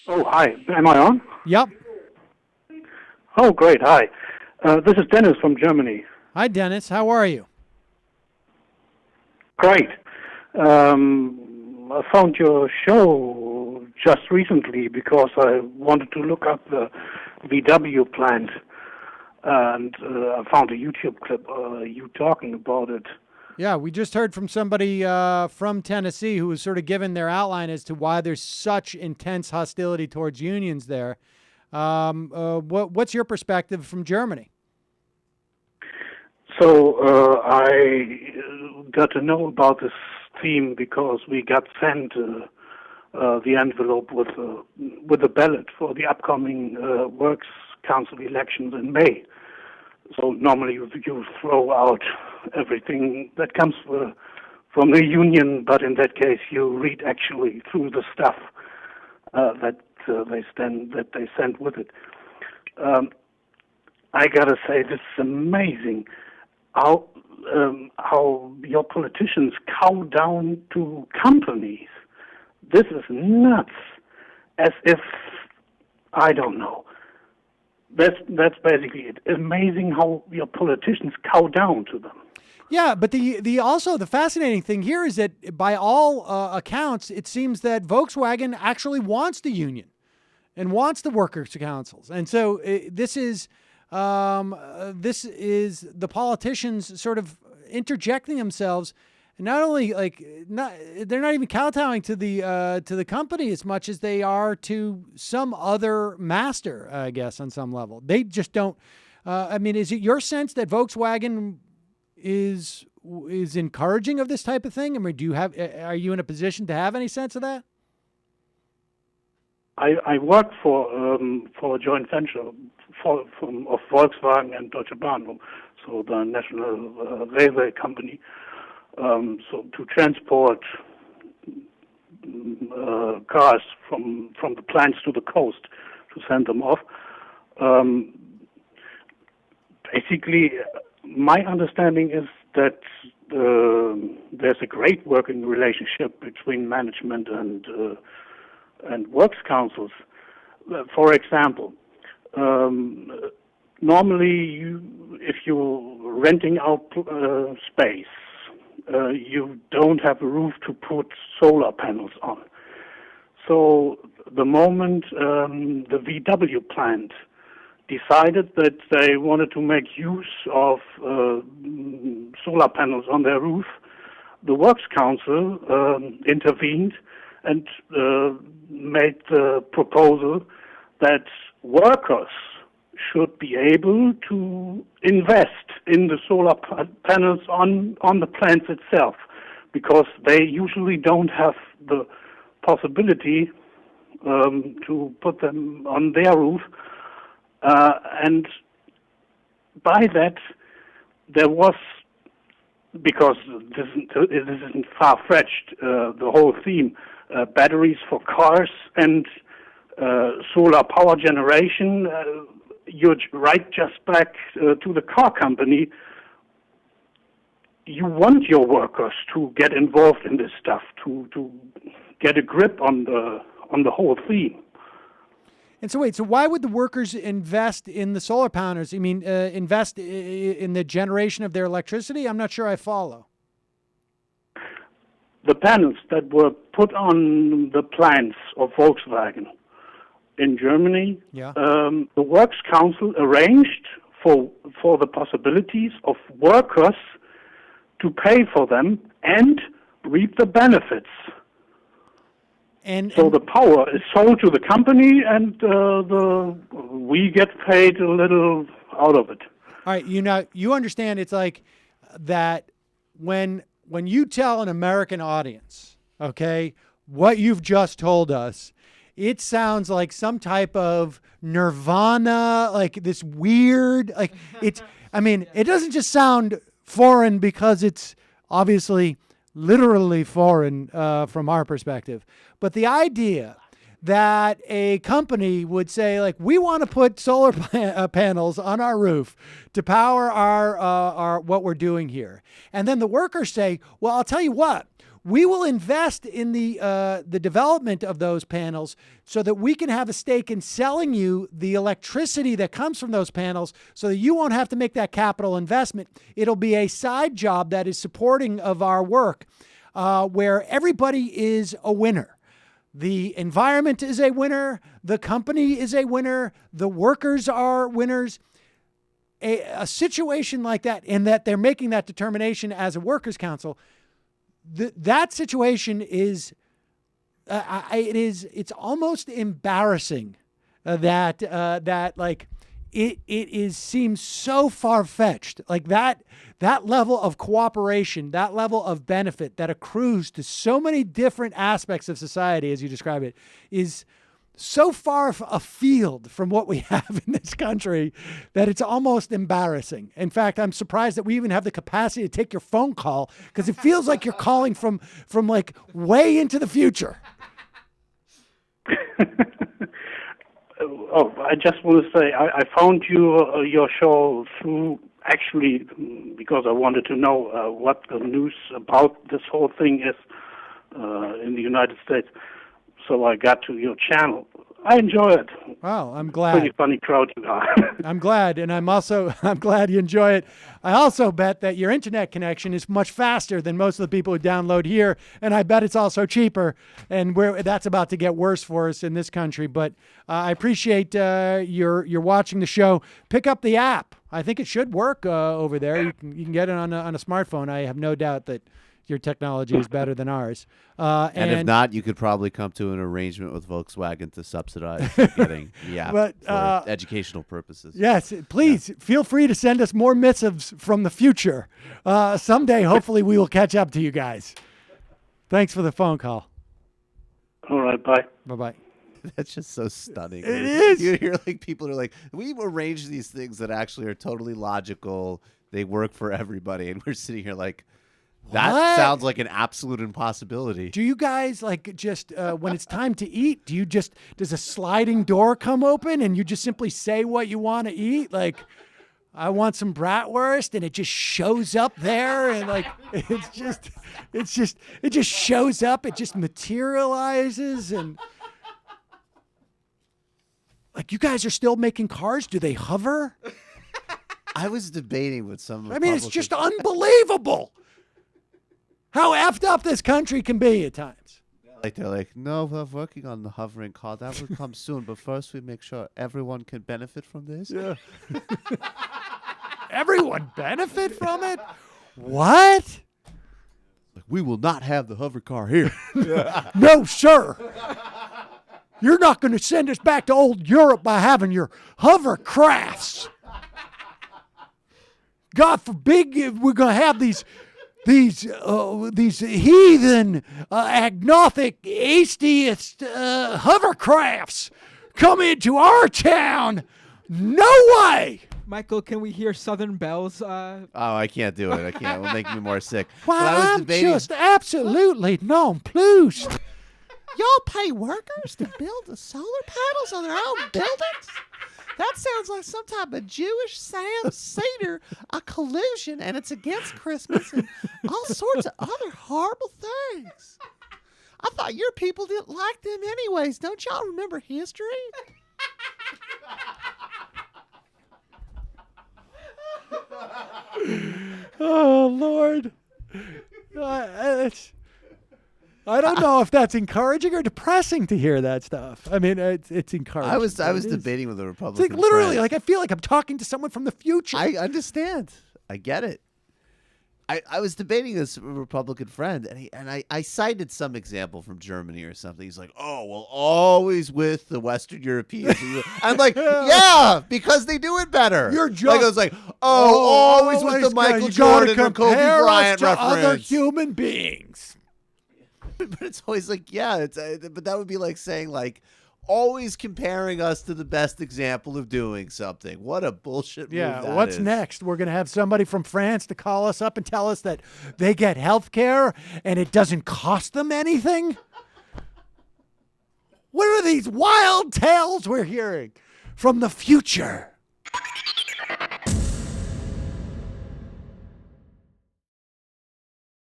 Oh, hi. Am I on? Yep. Oh, great. Hi. This is Dennis from Germany. Hi, Dennis. How are you? Great. I found your show just recently because I wanted to look up the VW plant, and I found a YouTube clip you talking about it. Yeah, we just heard from somebody from Tennessee who was sort of given their outline as to why there's such intense hostility towards unions there. What's your perspective from Germany? So I got to know about this theme because we got sent the envelope with a ballot for the upcoming Works Council elections in May. So normally you throw out everything that comes from the union, but in that case you read actually through the stuff that they send with it. I gotta say, this is amazing how your politicians cow down to companies. This is nuts. As if, I don't know. That's basically it. Amazing how your politicians cow down to them. Yeah, but the fascinating thing here is that by all accounts, it seems that Volkswagen actually wants the union and wants the workers' councils, and so this is the politicians sort of interjecting themselves. Not only they're not even kowtowing to the company as much as they are to some other master, I guess, on some level. They just don't. Is it your sense that Volkswagen is encouraging of this type of thing? I mean, are you in a position to have any sense of that? I work for a joint venture of Volkswagen and Deutsche Bahn, so the national railway company. So to transport cars from the plants to the coast to send them off. Basically, my understanding is that there's a great working relationship between management and works councils. For example, normally if you're renting out space, you don't have a roof to put solar panels on. So the moment the VW plant decided that they wanted to make use of solar panels on their roof, the Works Council intervened and made the proposal that workers should be able to invest in the solar panels on the plants itself, because they usually don't have the possibility to put them on their roof. And by that, there was, because this isn't far-fetched, the whole theme, batteries for cars and solar power generation, you write just back to the car company. You want your workers to get involved in this stuff, to get a grip on the whole theme. And so wait, so why would the workers invest in the solar panels? You mean invest in the generation of their electricity? I'm not sure I follow. The panels that were put on the plants of Volkswagen in Germany, Yeah. The Works Council arranged for the possibilities of workers to pay for them and reap the benefits. So the power is sold to the company, and we get paid a little out of it. All right, you understand it's like that when you tell an American audience, okay, what you've just told us, it sounds like some type of nirvana, like this weird, like it doesn't just sound foreign because it's obviously literally foreign from our perspective. But the idea that a company would say, like, we want to put solar panels on our roof to power our what we're doing here. And then the workers say, well, I'll tell you what, we will invest in the development of those panels so that we can have a stake in selling you the electricity that comes from those panels so that you won't have to make that capital investment. It'll be a side job that is supporting of our work where everybody is a winner. The environment is a winner. The company is a winner. The workers are winners. A situation like that, and that they're making that determination as a workers' council, that situation is, it's almost embarrassing that like it seems so far-fetched. Like that level of cooperation, that level of benefit that accrues to so many different aspects of society, as you describe it, is so far afield from what we have in this country that it's almost embarrassing. In fact, I'm surprised that we even have the capacity to take your phone call because it feels like you're calling from like way into the future. Oh, I just want to say I found your show through actually because I wanted to know what the news about this whole thing is in the United States. So I got to your channel. I enjoy it. Wow, I'm glad. Pretty funny crowd you are. I'm glad, and I'm glad you enjoy it. I also bet that your internet connection is much faster than most of the people who download here, and I bet it's also cheaper. And that's about to get worse for us in this country. But I appreciate you're watching the show. Pick up the app. I think it should work over there. You can get it on a smartphone. I have no doubt that your technology is better than ours. And if not, you could probably come to an arrangement with Volkswagen to subsidize getting the app for educational purposes. Yes, please feel free to send us more missives from the future. Someday, hopefully, we will catch up to you guys. Thanks for the phone call. All right, bye. Bye-bye. That's just so stunning. It is. You hear like people are like, we've arranged these things that actually are totally logical. They work for everybody. And we're sitting here like, that sounds like an absolute impossibility. Do you guys like just when it's time to eat, does a sliding door come open and you just simply say what you want to eat? Like, I want some bratwurst, and it just shows up there, and like it just shows up, it just materializes, and like you guys are still making cars? Do they hover? I was debating with some. I mean, it's just unbelievable how effed up this country can be at times. Like they're like, no, we're working on the hovering car. That will come soon. But first, we make sure everyone can benefit from this. Yeah. Everyone benefit from it? What? Like, we will not have the hover car here. No, sir. You're not going to send us back to old Europe by having your hovercrafts. God forbid we're going to have these heathen, agnostic, atheist hovercrafts come into our town. No way. Michael, can we hear Southern Bells? Oh, I can't do it. I can't. It will make me more sick. Well, But I was I'm debating. just absolutely nonplussed. Y'all pay workers to build the solar panels on their own buildings? That sounds like some type of Jewish Seder, a collusion, and it's against Christmas and all sorts of other horrible things. I thought your people didn't like them anyways. Don't y'all remember history? Oh, Lord. I don't know if that's encouraging or depressing to hear that stuff. I mean, it's encouraging. I was It is. debating with a It's Republican like literally, friend. like I feel like I'm talking to someone from the future. I understand. I get it. I was debating this with a Republican friend, and I cited some example from Germany or something. He's like, "Oh, well, always with the Western Europeans." I'm like, "Yeah, because they do it better." You're just like I was like, always with the Michael Jordan or Kobe Bryant to other reference." human beings. But it's always like, yeah, it's but that would be like saying like, always comparing us to the best example of doing something. What a bullshit move Yeah, that what's is. next? We're going to have somebody from France to call us up and tell us that they get health care and it doesn't cost them anything? What are these wild tales we're hearing from the future?